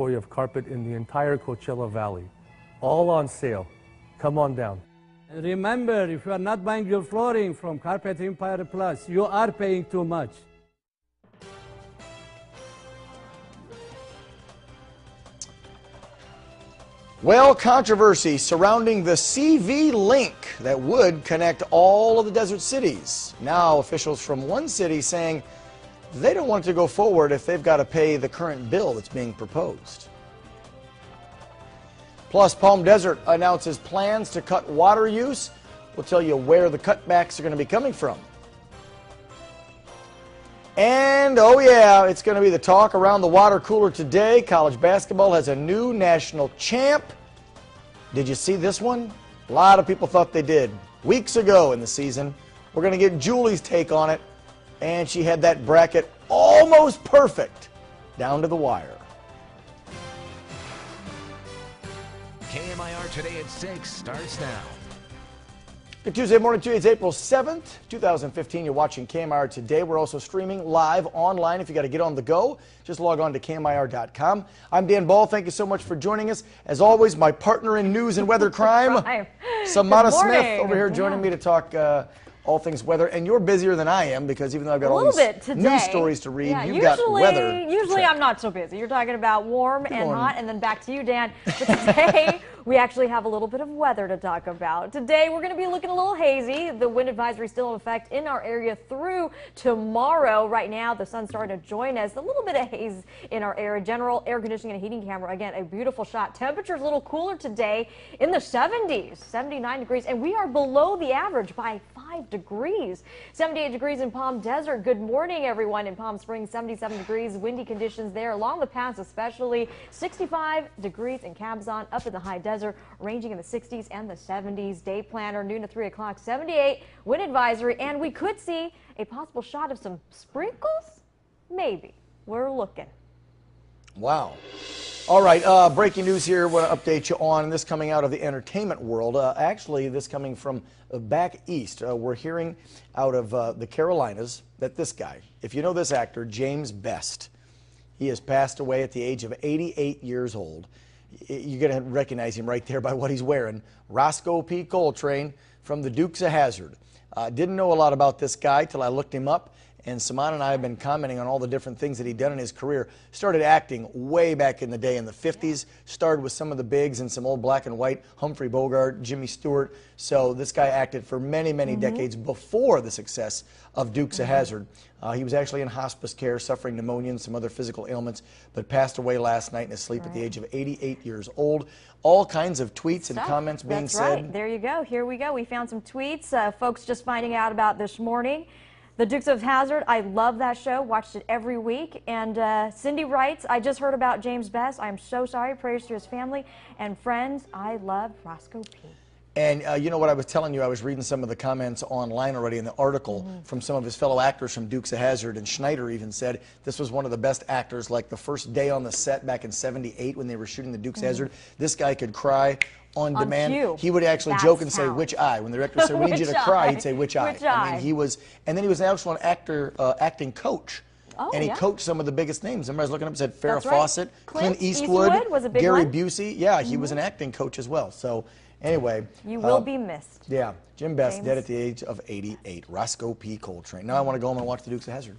of carpet in the entire Coachella Valley. All on sale. Come on down. Remember, if you are not buying your flooring from Carpet Empire Plus, you are paying too much. Well, controversy surrounding the CV link that would connect all of the desert cities. Now, officials from one city saying they don't want it to go forward if they've got to pay the current bill that's being proposed. Plus, Palm Desert announces plans to cut water use. We'll tell you where the cutbacks are going to be coming from. And, oh yeah, it's going to be the talk around the water cooler today. College basketball has a new national champ. Did you see this one? A lot of people thought they did. Weeks ago in the season, we're going to get Julie's take on it. And she had that bracket almost perfect, down to the wire. KMIR Today at 6 starts now. Good Tuesday morning to you. It's April 7th, 2015. You're watching KMIR Today. We're also streaming live online. If you got to get on the go, just log on to KMIR.com. I'm Dan Ball. Thank you so much for joining us. As always, my partner in news and weather crime, Samara Smith, over here joining me to talk all things weather. And you're busier than I am because even though I've got all these news stories to read, you've got weather. Usually I'm not so busy. You're talking about warm and hot, and then back to you, Dan. But today we actually have a little bit of weather to talk about. Today we're going to be looking a little hazy. The wind advisory is still in effect in our area through tomorrow. Right now the sun's starting to join us. A little bit of haze in our area. General air conditioning and heating camera. Again, a beautiful shot. Temperatures a little cooler today in the 70s, 79 degrees, and we are below the average by 5 degrees. 78 degrees in Palm Desert. Good morning, everyone. In Palm Springs, 77 degrees. Windy conditions there along the pass, especially 65 degrees in Cabazon, up in the high desert, ranging in the 60s and the 70s. Day planner noon to 3 o'clock, 78 wind advisory, and we could see a possible shot of some sprinkles. Maybe. We're looking. Wow. All right, breaking news here. I want to update you on this coming out of the entertainment world. Actually, this coming from back east. We're hearing out of the Carolinas that this guy, if you know this actor, James Best, he has passed away at the age of 88 years old. You're going to recognize him right there by what he's wearing. Roscoe P. Coltrane from the Dukes of Hazzard. Didn't know a lot about this guy till I looked him up. And Simon and I have been commenting on all the different things that he'd done in his career. Started acting way back in the day in the 50s. Started with some of the bigs and some old black and white, Humphrey Bogart, Jimmy Stewart. So this guy acted for many, many decades before the success of Dukes of Hazzard. He was actually in hospice care, suffering pneumonia and some other physical ailments, but passed away last night in his sleep at the age of 88 years old. All kinds of tweets and comments being said. That's right. There you go. Here we go. We found some tweets. Folks just finding out about this morning. The Dukes of Hazzard, I love that show, watched it every week. And Cindy writes, I just heard about James Best. I am so sorry. Prayers to his family and friends. I love Roscoe P. And you know what I was telling you, I was reading some of the comments online already in the article from some of his fellow actors from Dukes of Hazzard, and Schneider even said this was one of the best actors, like the first day on the set back in '78 when they were shooting the Dukes of Hazzard. This guy could cry on demand. Cue. He would actually joke and say, which eye? When the director said, we need you to cry, he'd say, which eye? I mean, he was, and then he was actually an actor, acting coach. And he coached some of the biggest names. Remember, I was looking up and said Farrah Fawcett, Clint Eastwood, was a big Gary one. Busey. Yeah, he was an acting coach as well. So anyway. You will be missed. Yeah, Jim Best, dead at the age of 88. Roscoe P. Coltrane. Now I want to go home and watch the Dukes of Hazzard.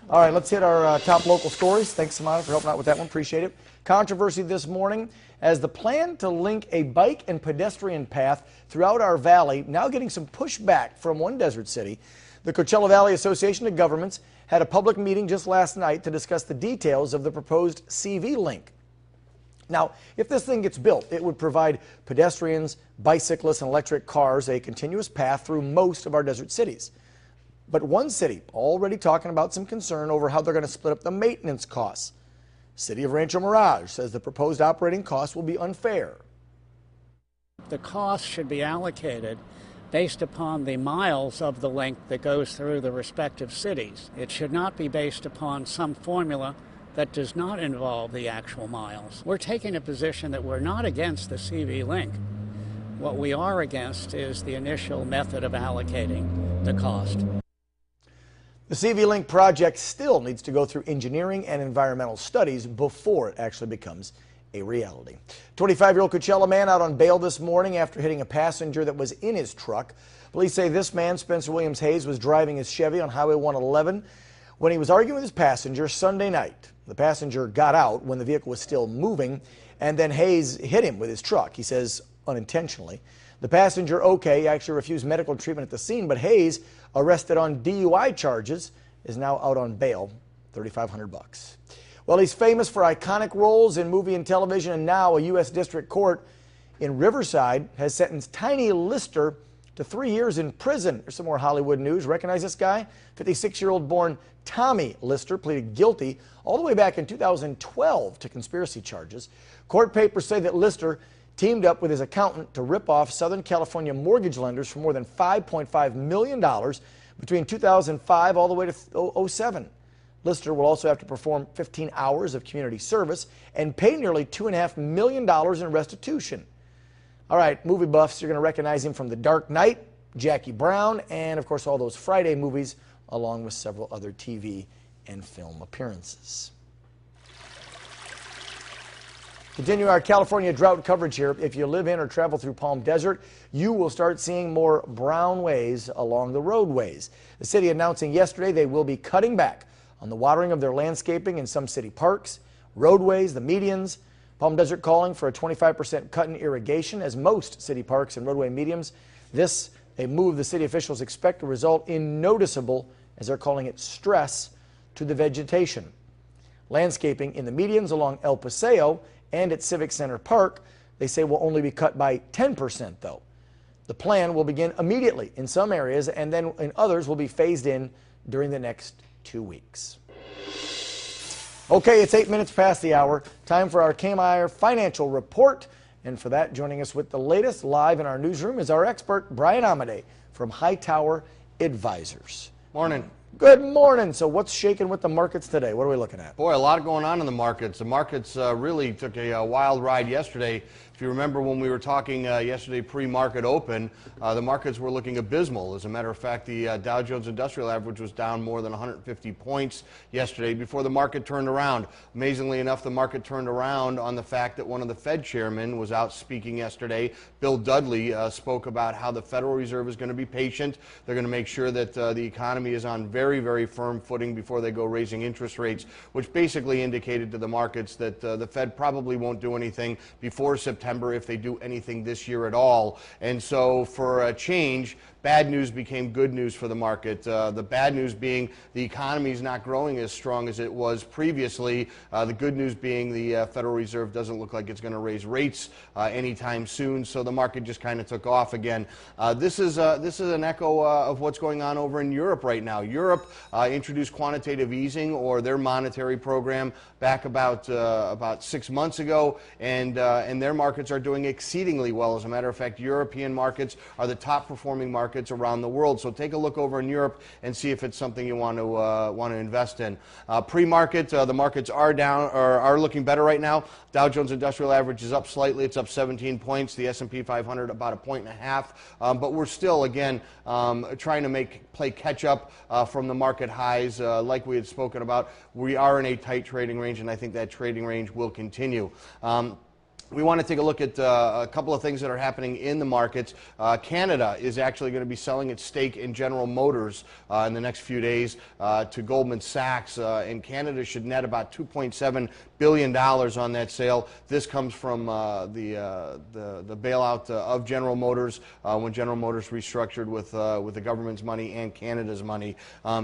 All right, let's hit our top local stories. Thanks, Samana, for helping out with that one. Appreciate it. Controversy this morning as the plan to link a bike and pedestrian path throughout our valley now getting some pushback from one desert city. The Coachella Valley Association of Governments had a public meeting just last night to discuss the details of the proposed CV link. Now, if this thing gets built, it would provide pedestrians, bicyclists, and electric cars a continuous path through most of our desert cities. But one city already talking about some concern over how they're going to split up the maintenance costs. City of Rancho Mirage says the proposed operating costs will be unfair. The cost should be allocated based upon the miles of the link that goes through the respective cities. It should not be based upon some formula that does not involve the actual miles. We're taking a position that we're not against the CV link. What we are against is the initial method of allocating the cost. The CV Link project still needs to go through engineering and environmental studies before it actually becomes a reality. 25-year-old Coachella man out on bail this morning after hitting a passenger that was in his truck. Police say this man, Spencer Williams Hayes, was driving his Chevy on Highway 111 when he was arguing with his passenger Sunday night. The passenger got out when the vehicle was still moving, and then Hayes hit him with his truck, he says unintentionally. The passenger, okay, actually refused medical treatment at the scene, but Hayes, arrested on DUI charges, is now out on bail, $3,500. Well, he's famous for iconic roles in movie and television, and now a U.S. District Court in Riverside has sentenced Tiny Lister to 3 years in prison. There's some more Hollywood news. Recognize this guy? 56-year-old born Tommy Lister pleaded guilty all the way back in 2012 to conspiracy charges. Court papers say that Lister teamed up with his accountant to rip off Southern California mortgage lenders for more than $5.5 million between 2005 all the way to 2007. Lister will also have to perform 15 hours of community service and pay nearly $2.5 million in restitution. All right, movie buffs, you're going to recognize him from The Dark Knight, Jackie Brown, and of course all those Friday movies, along with several other TV and film appearances. Continue our California drought coverage here. If you live in or travel through Palm Desert, you will start seeing more brown ways along the roadways. The city announcing yesterday they will be cutting back on the watering of their landscaping in some city parks, roadways, the medians. Palm Desert calling for a 25% cut in irrigation, as most city parks and roadway mediums. This, a move the city officials expect to result in noticeable, as they're calling it, stress to the vegetation. Landscaping in the medians along El Paseo and at Civic Center Park, they say will only be cut by 10% though. The plan will begin immediately in some areas, and then in others will be phased in during the next 2 weeks. Okay, it's 8 minutes past the hour. Time for our KMIR financial report. And for that, joining us with the latest live in our newsroom is our expert, Brian Amade from Hightower Advisors. Morning. Good morning. So what's shaking with the markets today? What are we looking at? Boy, a lot going on in the markets. The markets really took a wild ride yesterday. If you remember when we were talking yesterday pre-market open, the markets were looking abysmal. As a matter of fact, the Dow Jones Industrial Average was down more than 150 points yesterday before the market turned around. Amazingly enough, the market turned around on the fact that one of the Fed chairmen was out speaking yesterday. Bill Dudley spoke about how the Federal Reserve is going to be patient. They're going to make sure that the economy is on very, very firm footing before they go raising interest rates, which basically indicated to the markets that the Fed probably won't do anything before September, if they do anything this year at all. And so for a change, bad news became good news for the market. The bad news being the economy is not growing as strong as it was previously. The good news being the Federal Reserve doesn't look like it's going to raise rates anytime soon. So the market just kind of took off again. This is an echo of what's going on over in Europe right now. Europe introduced quantitative easing, or their monetary program, back about 6 months ago, and their markets are doing exceedingly well. As a matter of fact, European markets are the top performing markets around the world. So take a look over in Europe and see if it's something you want to invest in. Pre-market, the markets are down, or are looking better right now. Dow Jones Industrial Average is up slightly. It's up 17 points. The S&P 500 about 1.5 points. But we're still, again, trying to play catch up from the market highs. Like we had spoken about, we are in a tight trading range, and I think that trading range will continue. We want to take a look at a couple of things that are happening in the markets. Canada is actually going to be selling its stake in General Motors in the next few days to Goldman Sachs, and Canada should net about $2.7 billion on that sale. This comes from the bailout of General Motors when General Motors restructured with the government's money and Canada's money.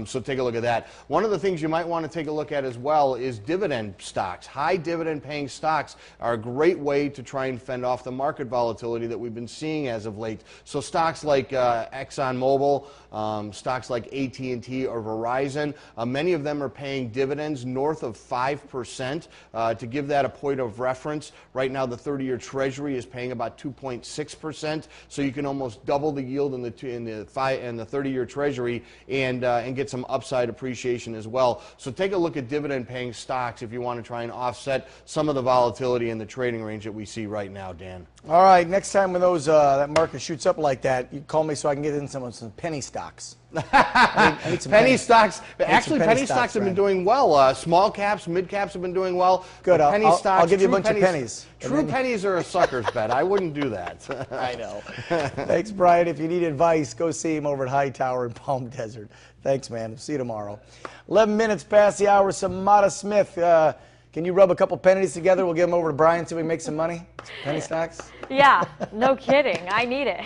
So take a look at that. One of the things you might want to take a look at as well is dividend stocks. High dividend paying stocks are a great way to try and fend off the market volatility that we've been seeing as of late. So stocks like ExxonMobil, stocks like AT&T or Verizon, many of them are paying dividends north of 5%. To give that a point of reference, right now the 30-year Treasury is paying about 2.6%. So you can almost double the yield in the 30-year Treasury and get some upside appreciation as well. So take a look at dividend-paying stocks if you want to try and offset some of the volatility in the trading range that we see right now, Dan. All right, next time when those that market shoots up like that, you call me so I can get in some penny stocks. I need some penny stocks. some Actually, penny stocks have been doing well. Small caps, mid caps have been doing well. Good. Penny I'll stocks, give you a true bunch of pennies. True pennies are a sucker's bet. I wouldn't do that. I know. Thanks, Brian. If you need advice, go see him over at Hightower in Palm Desert. Thanks, man. See you tomorrow. 11 minutes past the hour. Samada Smith, can you rub a couple pennies together? We'll give them over to Brian so we can make some money. Penny stocks? Yeah, no kidding. I need it.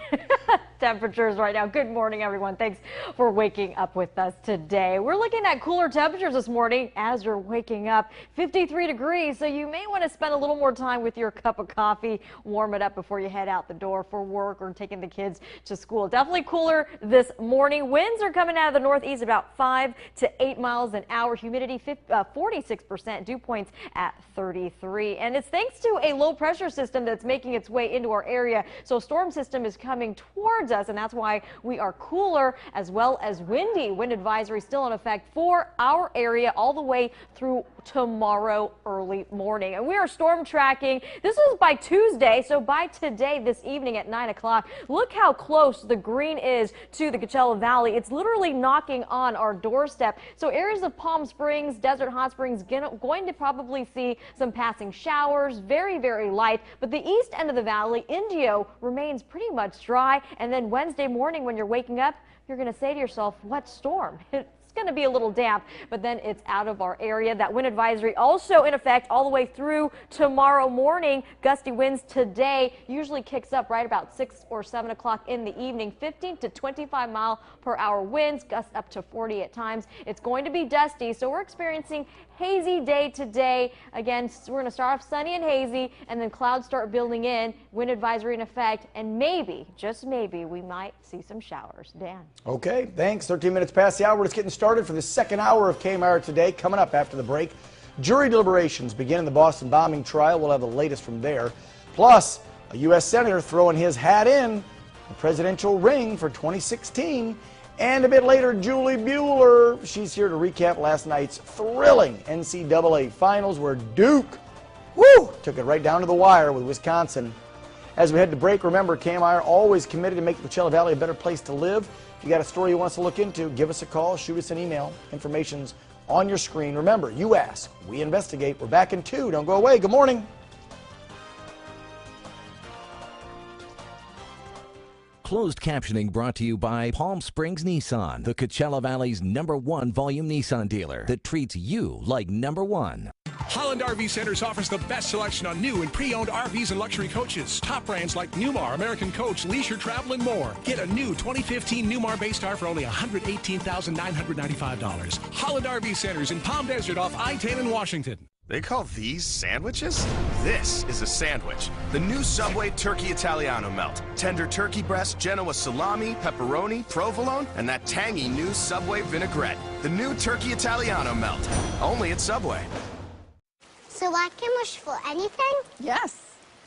Temperatures right now. Good morning, everyone. Thanks for waking up with us today. We're looking at cooler temperatures this morning as you're waking up. 53 degrees, so you may want to spend a little more time with your cup of coffee. Warm it up before you head out the door for work or taking the kids to school. Definitely cooler this morning. Winds are coming out of the northeast about 5 to 8 miles an hour. Humidity 46%. Dew points at 33. And it's thanks to a low pressure system that's making its way into our area. So a storm system is coming towards us, and that's why we are cooler as well as windy. Wind advisory still in effect for our area all the way through tomorrow early morning. And we are storm tracking. This is by Tuesday, so by today, this evening at 9 o'clock, look how close the green is to the Coachella Valley. It's literally knocking on our doorstep. So areas of Palm Springs, Desert Hot Springs, going to probably see some passing showers, very, very light. But the east end of the valley, Indio, remains pretty much dry. And then Wednesday morning when you're waking up, you're going to say to yourself, what storm? It's going to be a little damp, but then it's out of our area. That wind advisory also in effect all the way through tomorrow morning. Gusty winds today usually kicks up right about 6 or 7 o'clock in the evening. 15 to 25 mile per hour winds, gusts up to 40 at times. It's going to be dusty, so we're experiencing hazy day today. Again, we're going to start off sunny and hazy, and then clouds start building in. Wind advisory in effect, and maybe, just maybe, we might see some showers. Dan. Okay, thanks. 13 minutes past the hour. We're just getting started for the second hour of KMR Today. Coming up after the break, jury deliberations begin in the Boston bombing trial. We'll have the latest from there. Plus, a U.S. Senator throwing his hat in the presidential ring for 2016. And a bit later, Julie Bueller. She's here to recap last night's thrilling NCAA finals where Duke, took it right down to the wire with Wisconsin. As we head to break, remember, KMR always committed to make the Coachella Valley a better place to live. If you got a story you want us to look into, give us a call, shoot us an email. Information's on your screen. Remember, you ask, we investigate. We're back in 2. Don't go away. Good morning. Closed captioning brought to you by Palm Springs Nissan, the Coachella Valley's #1 volume Nissan dealer that treats you like #1. Holland RV Centers offers the best selection on new and pre-owned RVs and luxury coaches. Top brands like Newmar, American Coach, Leisure Travel, and more. Get a new 2015 Newmar Baystar for only $118,995. Holland RV Centers in Palm Desert off I-10 in Washington. They call these sandwiches? This is a sandwich. The new Subway Turkey Italiano melt. Tender turkey breast, Genoa salami, pepperoni, provolone, and that tangy new Subway vinaigrette. The new Turkey Italiano melt. Only at Subway. So I can wish for anything? Yes.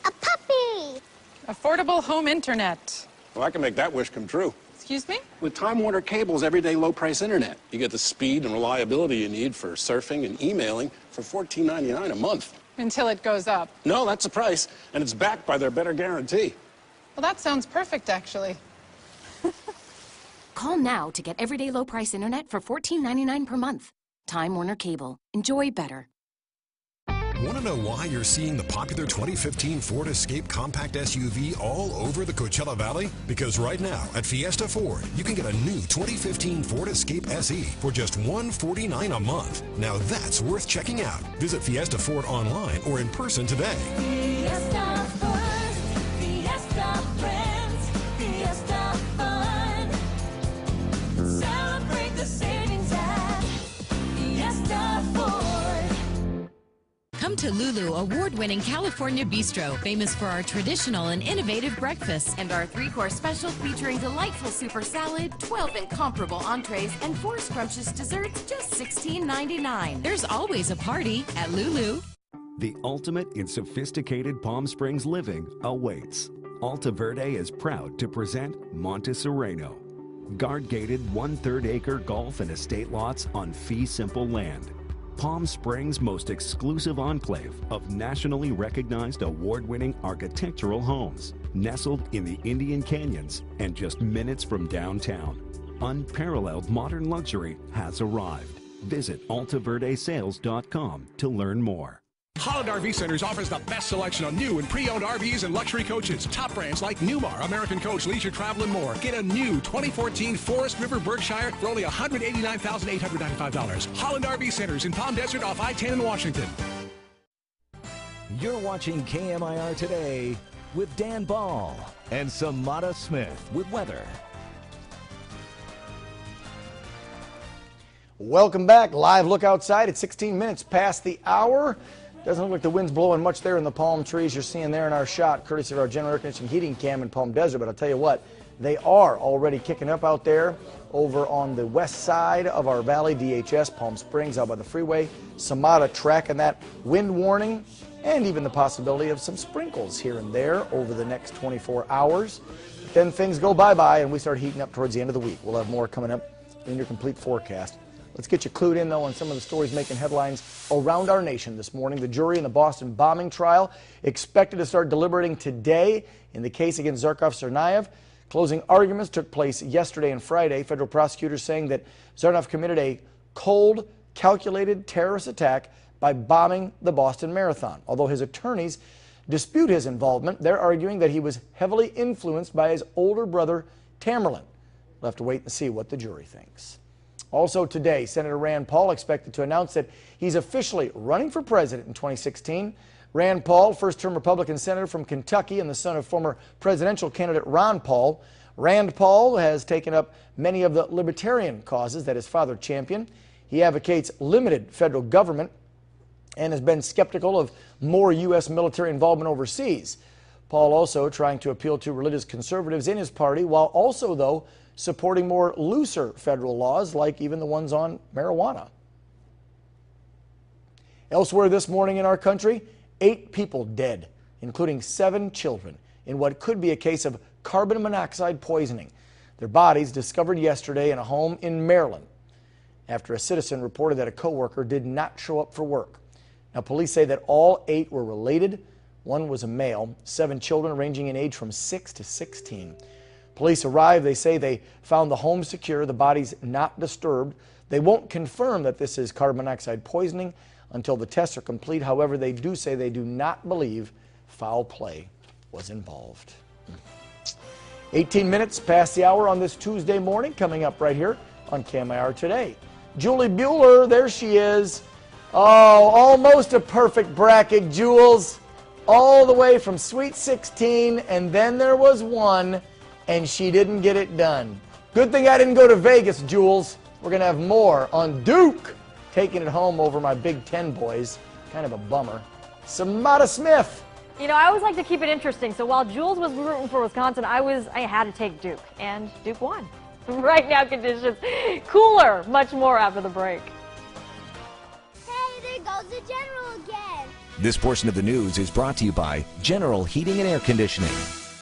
A puppy! Affordable home internet. Well, I can make that wish come true. Excuse me? With Time Warner Cable's everyday low-price internet, you get the speed and reliability you need for surfing and emailing for $14.99 a month. Until it goes up. No, that's the price, and it's backed by their better guarantee. Well, that sounds perfect, actually. Call now to get everyday low-price internet for $14.99 per month. Time Warner Cable. Enjoy better. Want to know why you're seeing the popular 2015 Ford Escape compact SUV all over the Coachella Valley? Because right now at Fiesta Ford, you can get a new 2015 Ford Escape SE for just $149 a month. Now that's worth checking out. Visit Fiesta Ford online or in person today. Fiesta Ford, Fiesta friends, Fiesta fun. Celebrate the savings at Fiesta Ford. Come to Lulu award-winning California Bistro, famous for our traditional and innovative breakfasts. And our 3-course special featuring delightful super salad, 12 incomparable entrees, and 4 scrumptious desserts, just $16.99. There's always a party at Lulu. The ultimate in sophisticated Palm Springs living awaits. Alta Verde is proud to present Monte Sereno. Guard-gated 1/3 acre golf and estate lots on fee simple land. Palm Springs' most exclusive enclave of nationally recognized award-winning architectural homes, nestled in the Indian Canyons and just minutes from downtown. Unparalleled modern luxury has arrived. Visit altaverdesales.com to learn more. Holland RV Centers offers the best selection on new and pre-owned RVs and luxury coaches. Top brands like Newmar, American Coach, Leisure Travel, and more. Get a new 2014 Forest River Berkshire for only $189,895. Holland RV Centers in Palm Desert off I-10 in Washington. You're watching KMIR Today with Dan Ball and Samada Smith with weather. Welcome back. Live look outside at 16 minutes past the hour. Doesn't look like the wind's blowing much there in the palm trees you're seeing there in our shot, courtesy of our general air conditioning heating cam in Palm Desert. But I'll tell you what, they are already kicking up out there over on the west side of our valley, DHS, Palm Springs, out by the freeway. Samada tracking that wind warning and even the possibility of some sprinkles here and there over the next 24 hours. Then things go bye-bye and we start heating up towards the end of the week. We'll have more coming up in your complete forecast. Let's get you clued in, though, on some of the stories making headlines around our nation this morning. The jury in the Boston bombing trial expected to start deliberating today in the case against Zarkov Tsarnaev. Closing arguments took place yesterday and Friday. Federal prosecutors saying that Tsarnaev committed a cold, calculated terrorist attack by bombing the Boston Marathon. Although his attorneys dispute his involvement, they're arguing that he was heavily influenced by his older brother, Tamerlan. We'll have to wait and see what the jury thinks. Also today, Senator Rand Paul expected to announce that he's officially running for president in 2016. Rand Paul, first-term Republican senator from Kentucky and the son of former presidential candidate Ron Paul. Rand Paul has taken up many of the libertarian causes that his father championed. He advocates limited federal government and has been skeptical of more U.S. military involvement overseas. Paul also trying to appeal to religious conservatives in his party, while also, though, supporting more looser federal laws, like even the ones on marijuana. Elsewhere this morning in our country, 8 people dead, including 7 children, in what could be a case of carbon monoxide poisoning. Their bodies discovered yesterday in a home in Maryland after a citizen reported that a coworker did not show up for work. Now, police say that all 8 were related. One was a male, 7 children ranging in age from 6 to 16. Police arrived. They say they found the home secure, the bodies not disturbed. They won't confirm that this is carbon monoxide poisoning until the tests are complete. However, they do say they do not believe foul play was involved. 18 minutes past the hour on this Tuesday morning, coming up right here on KMIR Today. Julie Bueller, there she is. Oh, almost a perfect bracket, Jules. All the way from Sweet 16, and then there was one, and she didn't get it done. Good thing I didn't go to Vegas, Jules. We're going to have more on Duke taking it home over my Big Ten boys. Kind of a bummer. Samada Smith. You know, I always like to keep it interesting. So while Jules was rooting for Wisconsin, I had to take Duke, and Duke won. Right now, conditions cooler. Much more after the break. Hey, there goes the general again. This portion of the news is brought to you by General Heating and Air Conditioning.